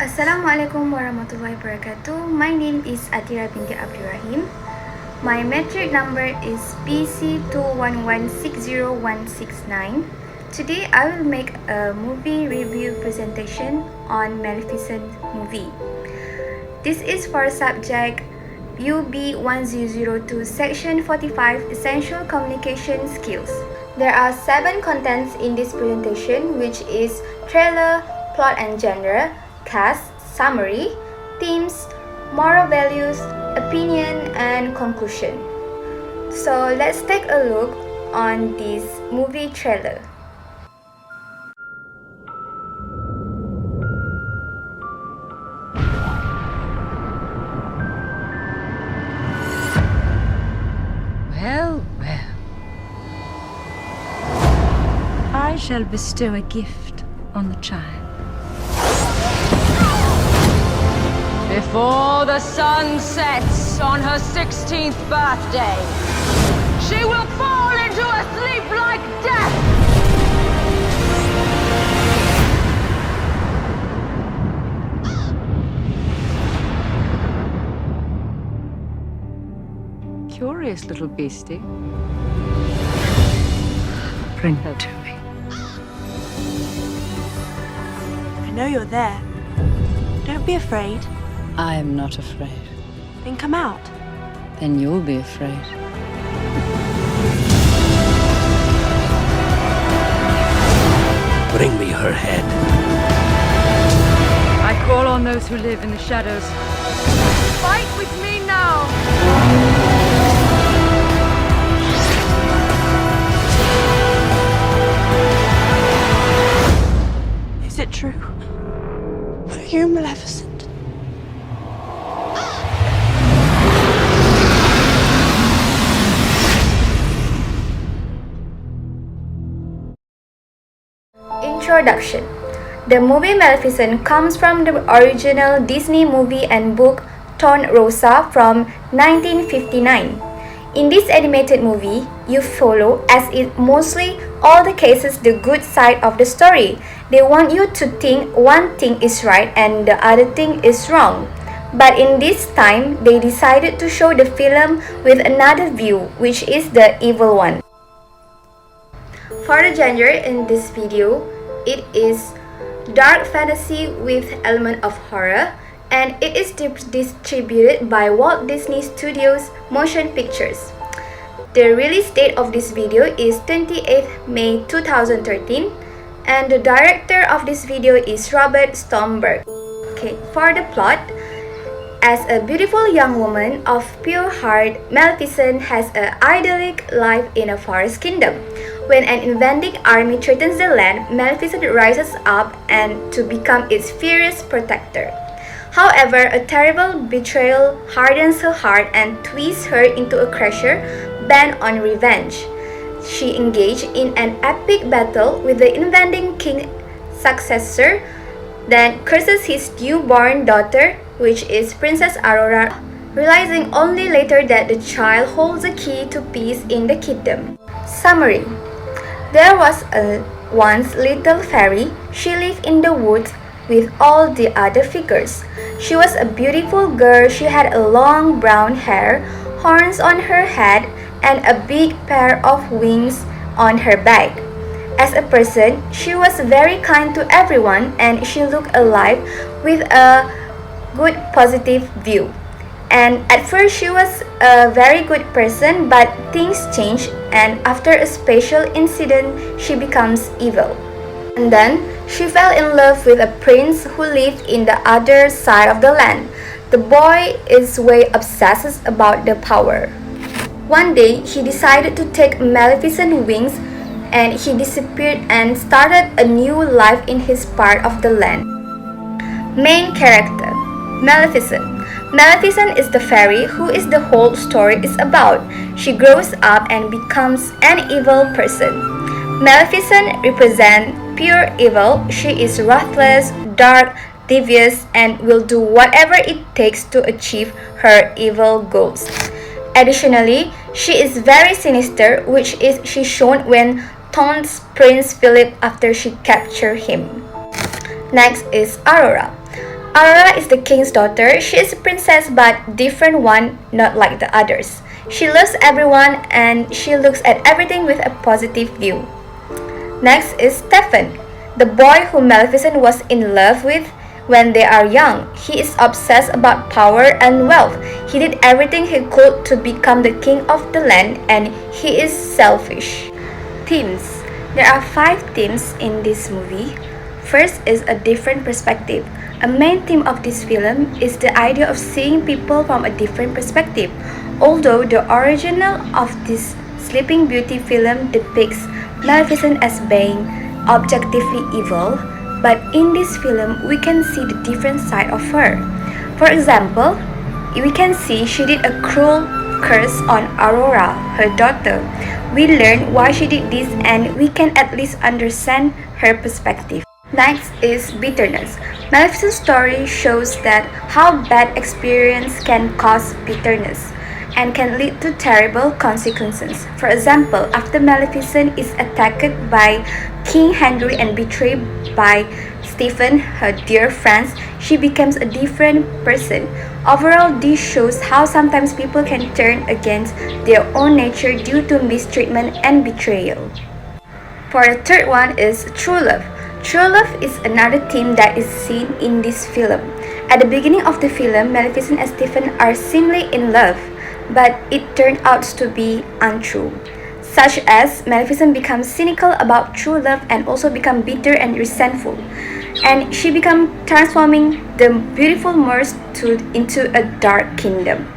Assalamualaikum warahmatullahi wabarakatuh. My name is Atira binti Abdurrahim. My metric number is PC2116069. Today I will make a movie review presentation on Maleficent movie. This is for subject UB1002 Section 45 Essential Communication Skills. There are 7 contents in this presentation, which is trailer, plot and genre, cast, summary, themes, moral values, opinion, and conclusion. So let's take a look on this movie trailer. Well, well. I shall bestow a gift on the child. Before the sun sets on her 16th birthday, she will fall into a sleep like death. Curious little beastie. Bring her to me. I know you're there. Don't be afraid. I am not afraid. Then come out. Then you'll be afraid. Bring me her head. I call on those who live in the shadows. Fight with me now! Is it true? Are you Maleficent? Introduction. The movie Maleficent comes from the original Disney movie and book Torn Rosa from 1959. In this animated movie, you follow, as in mostly all the cases, the good side of the story. They want you to think one thing is right and the other thing is wrong. But in this time, they decided to show the film with another view, which is the evil one. For the genre in this video, it is dark fantasy with element of horror, and it is distributed by Walt Disney Studios Motion Pictures. The release date of this video is 28th May 2013, and the director of this video is Robert Stromberg. Okay, for the plot, as a beautiful young woman of pure heart, Maleficent has an idyllic life in a forest kingdom. When an invading army threatens the land, Maleficent rises up and to become its fierce protector. However, a terrible betrayal hardens her heart and twists her into a crusher bent on revenge. She engaged in an epic battle with the invading king's successor, then curses his newborn daughter, which is Princess Aurora, realizing only later that the child holds the key to peace in the kingdom. Summary. There was a once little fairy. She lived in the woods with all the other figures. She was a beautiful girl. She had a long brown hair, horns on her head, and a big pair of wings on her back. As a person, she was very kind to everyone, and she looked alive with a good positive view. And at first she was a very good person, but things changed, and after a special incident she becomes evil. And then she fell in love with a prince who lived in the other side of the land. The boy is way obsessed about the power. One day he decided to take Maleficent's wings, and he disappeared and started a new life in his part of the land. Main character, Maleficent. Maleficent is the fairy who is the whole story is about. She grows up and becomes an evil person. Maleficent represents pure evil. She is ruthless, dark, devious, and will do whatever it takes to achieve her evil goals. Additionally, she is very sinister, which is she shown when taunts Prince Philip after she captured him. Next is Aurora. Aurora is the king's daughter. She is a princess but different one, not like the others. She loves everyone and she looks at everything with a positive view. Next is Stefan, the boy whom Maleficent was in love with when they are young. He is obsessed about power and wealth. He did everything he could to become the king of the land and he is selfish. Themes. There are 5 themes in this movie. First is a different perspective. A main theme of this film is the idea of seeing people from a different perspective. Although the original of this Sleeping Beauty film depicts Maleficent as being objectively evil, but in this film we can see the different side of her. For example, we can see she did a cruel curse on Aurora, her daughter. We learn why she did this and we can at least understand her perspective. Next is bitterness. Maleficent's story shows that how bad experience can cause bitterness and can lead to terrible consequences. For example, after Maleficent is attacked by King Henry and betrayed by Stephen, her dear friends, she becomes a different person. Overall, this shows how sometimes people can turn against their own nature due to mistreatment and betrayal. For the third one is true love. True love is another theme that is seen in this film. At the beginning of the film, Maleficent and Stephen are seemingly in love, but it turned out to be untrue. Such as Maleficent becomes cynical about true love and also become bitter and resentful. And she becomes transforming the beautiful Moors into a dark kingdom.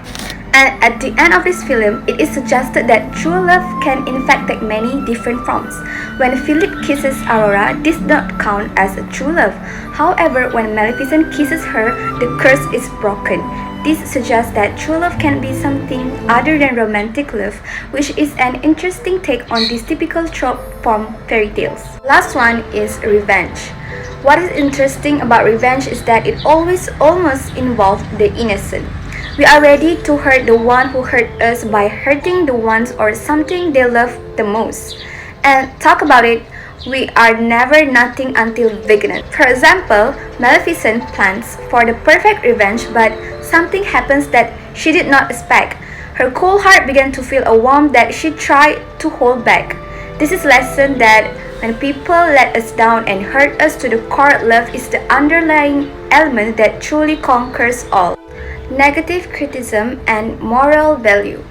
And at the end of this film, it is suggested that true love can in fact take many different forms. When Philip kisses Aurora, this does not count as a true love. However, when Maleficent kisses her, the curse is broken. This suggests that true love can be something other than romantic love, which is an interesting take on this typical trope from fairy tales. Last one is revenge. What is interesting about revenge is that it always almost involves the innocent. We are ready to hurt the one who hurt us by hurting the ones or something they love the most. And talk about it, we are never nothing until beginning. For example, Maleficent plans for the perfect revenge, but something happens that she did not expect. Her cold heart began to feel a warmth that she tried to hold back. This is a lesson that when people let us down and hurt us to the core, love is the underlying element that truly conquers all. Negative criticism and moral value.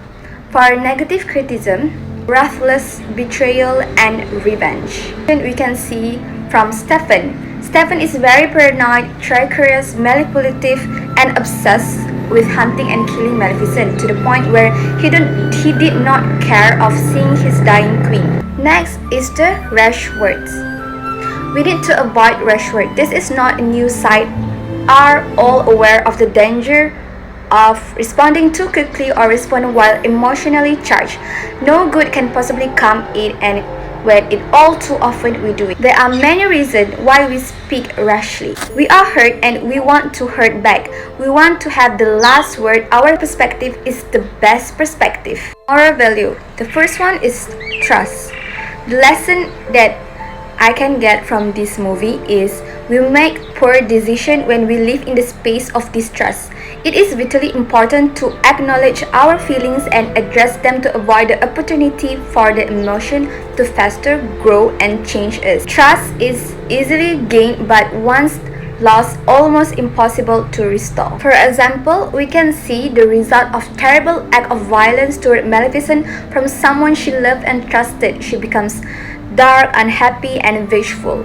For negative criticism, ruthless betrayal and revenge. We can see from Stefan. Stefan is very paranoid, treacherous, manipulative, and obsessed with hunting and killing Maleficent to the point where he did not care of seeing his dying queen. Next is the rash words. We need to avoid rash words. This is not a new sight. Are all aware of the danger of responding too quickly or respond while emotionally charged. No good can possibly come in and when it all too often we do it. There are many reasons why we speak rashly. We are hurt and we want to hurt back. We want to have the last word. Our perspective is the best perspective. Moral value. The first one is trust. The lesson that I can get from this movie is we make poor decisions when we live in the space of distrust. It is vitally important to acknowledge our feelings and address them to avoid the opportunity for the emotion to fester, grow, and change us. Trust is easily gained but once lost, almost impossible to restore. For example, we can see the result of terrible act of violence toward Maleficent from someone she loved and trusted. She becomes dark, unhappy, and vengeful.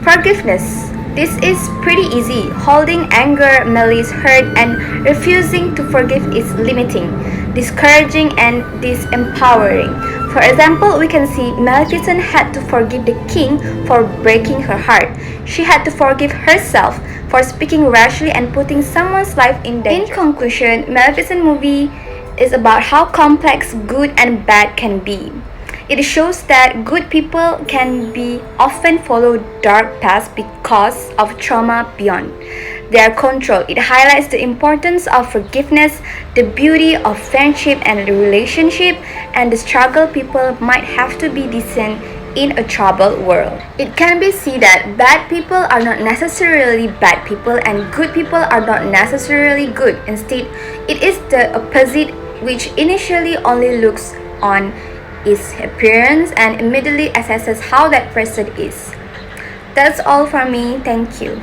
Forgiveness. This is pretty easy. Holding anger, malice, hurt, and refusing to forgive is limiting, discouraging, and disempowering. For example, we can see Maleficent had to forgive the king for breaking her heart. She had to forgive herself for speaking rashly and putting someone's life in danger. In conclusion, Maleficent movie is about how complex good and bad can be. It shows that good people can be often follow dark paths because of trauma beyond their control. It highlights the importance of forgiveness, the beauty of friendship and relationship, and the struggle people might have to be decent in a troubled world. It can be seen that bad people are not necessarily bad people and good people are not necessarily good. Instead, it is the opposite, which initially only looks on its appearance and immediately assesses how that person is. That's all from me. Thank you.